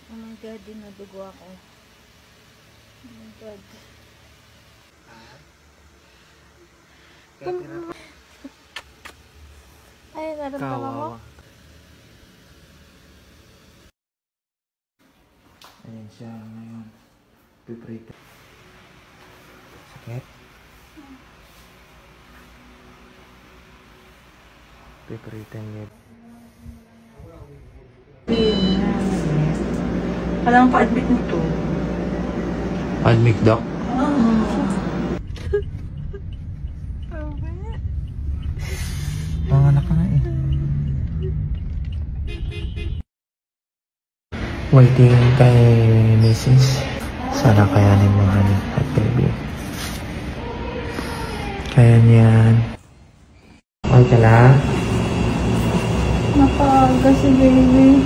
Oh my God, dinadugo ako. Oh my God. Ay, naramdaman mo? Ayan siya ngayon. Piprito. Sakit? Piprito niya. Alam pa admit nito. Admit, Doc? Mga anak ka na eh. Waiting kay Mrs. Sana kayanin mo, honey at baby. Kaya niyan. Okay ka lang? Napaaga si baby.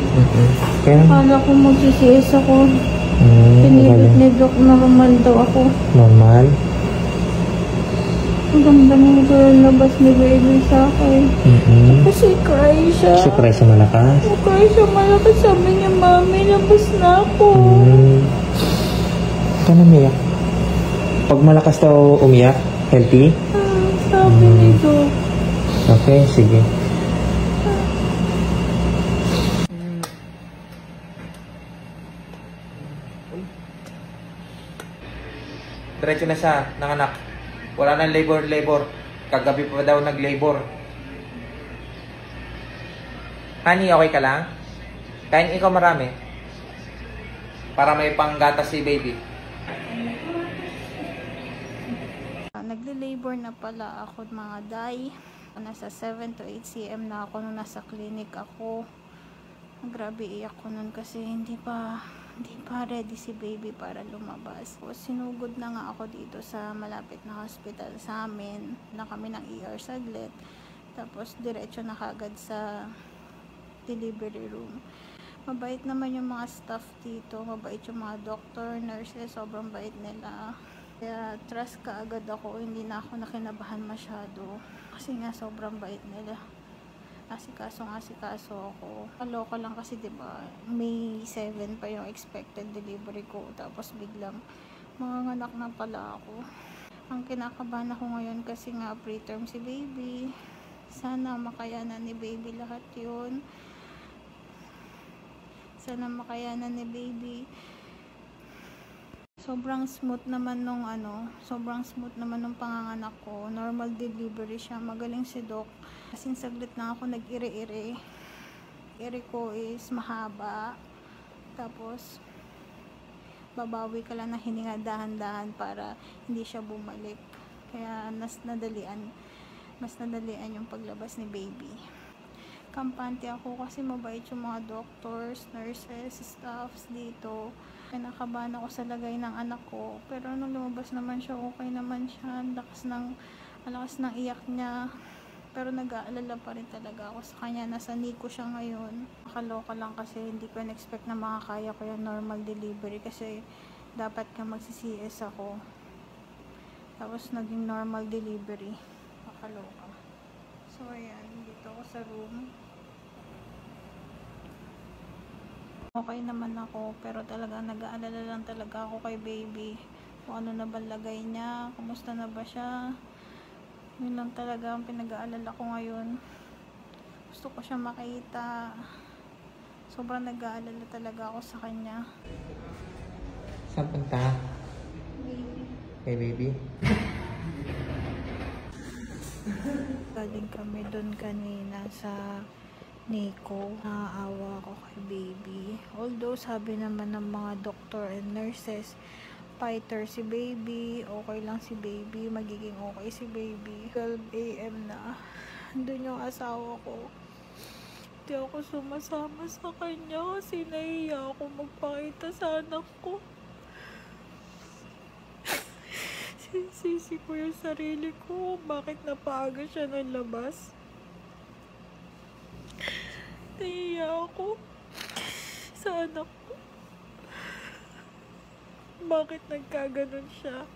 Kaya? Akala ko magsisiyas ako. Magaling. Pinilip ni Doc na normal daw ako. Normal? Ang ganda ng labas ni baby sa akin. Kasi cry siya. Kasi cry siya malakas? Cry siya malakas. Sabi niya, Mami, labas na ako. Ka na umiyak? Pag malakas daw umiyak, healthy? Sabi ni Doc. Okay, sige. Diretso na siya, nanganak. Wala nang labor. Kagabi pa daw nag-labor. Honey, okay ka lang? Kain ikaw marami. Para may panggatas si baby. Nagle-labor na pala ako mga day. Nasa 7 to 8 cm na ako nung nasa clinic ako. Grabe iyak ko nun kasi hindi pa ready si baby para lumabas. Sinugod na nga ako dito sa malapit na hospital sa amin. Na kami ng ER saglit. Tapos diretso na kagad sa delivery room. Mabait naman yung mga staff dito. Mabait yung mga doctor, nurses. Sobrang bait nila. Kaya trust ka agad ako. Hindi na ako nakinabahan masyado. Kasi nga sobrang bait nila. Asikaso ako. Kaloka lang kasi 'di ba? May 7 pa yung expected delivery ko tapos biglang manganganak na pala ako. Ang kinakabahan ako ngayon kasi nga preterm si baby. Sana makayanan ni baby lahat 'yun. Sana makayanan ni baby. Sobrang smooth naman nung panganganak ko. Normal delivery siya. Magaling si Doc. Kasing saglit na ako nag-ire-ire. Ire ko is mahaba. Tapos babawi ka lang na hininga dahan-dahan para hindi siya bumalik. Kaya mas nadalian yung paglabas ni baby. Kampante ako kasi mabait yung mga doctors, nurses, staffs dito. Kinakabahan ako sa lagay ng anak ko. Pero nung lumabas naman siya, okay naman siya. Ang lakas ng iyak niya. Pero nag-aalala pa rin talaga ako sa kanya. Nasa NICU siya ngayon. Nakaloka lang kasi hindi ko na-expect na makakaya ko yung normal delivery. Kasi dapat ka magsi-CS ako. Tapos naging normal delivery. Nakaloka. So ayan, dito ako sa room. Okay naman ako, pero talaga nag-aalala lang talaga ako kay baby. Kung ano na ba lagay niya, kumusta na ba siya. Yun lang talaga ang pinag-aalala ko ngayon. Gusto ko siya makita. Sobrang nag-aalala talaga ako sa kanya. Saan punta? Baby. Kay baby? Galing kami doon kanina sa Nico. Naaawa ako kay baby. Although sabi naman ng mga doctor and nurses, fighter si baby, okay lang si baby, magiging okay si baby. 12 AM na. Doon yung asawa ko. Hindi ako sumasama sa kanya kasi nahiya ako magpakita sa anak ko. Sisi ko yung sarili ko. Bakit napaaga siya ng labas? Nahiya ako sa anak ko. Bakit nagkaganon siya?